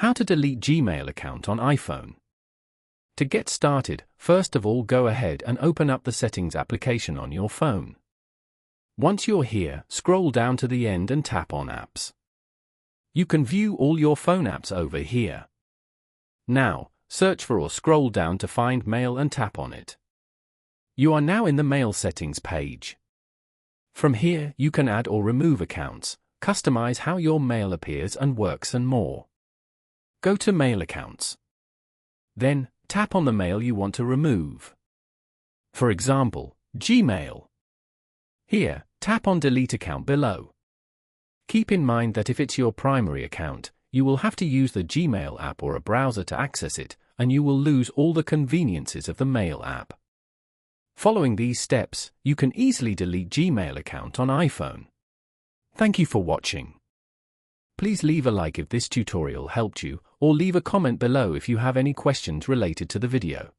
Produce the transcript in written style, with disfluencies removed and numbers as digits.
How to delete Gmail account on iPhone. To get started, first of all go ahead and open up the Settings application on your phone. Once you're here, scroll down to the end and tap on Apps. You can view all your phone apps over here. Now, search for or scroll down to find Mail and tap on it. You are now in the Mail settings page. From here, you can add or remove accounts, customize how your mail appears and works and more. Go to Mail Accounts. Then, tap on the mail you want to remove. For example, Gmail. Here, tap on Delete Account below. Keep in mind that if it's your primary account, you will have to use the Gmail app or a browser to access it, and you will lose all the conveniences of the Mail app. Following these steps, you can easily delete Gmail account on iPhone. Thank you for watching. Please leave a like if this tutorial helped you, or leave a comment below if you have any questions related to the video.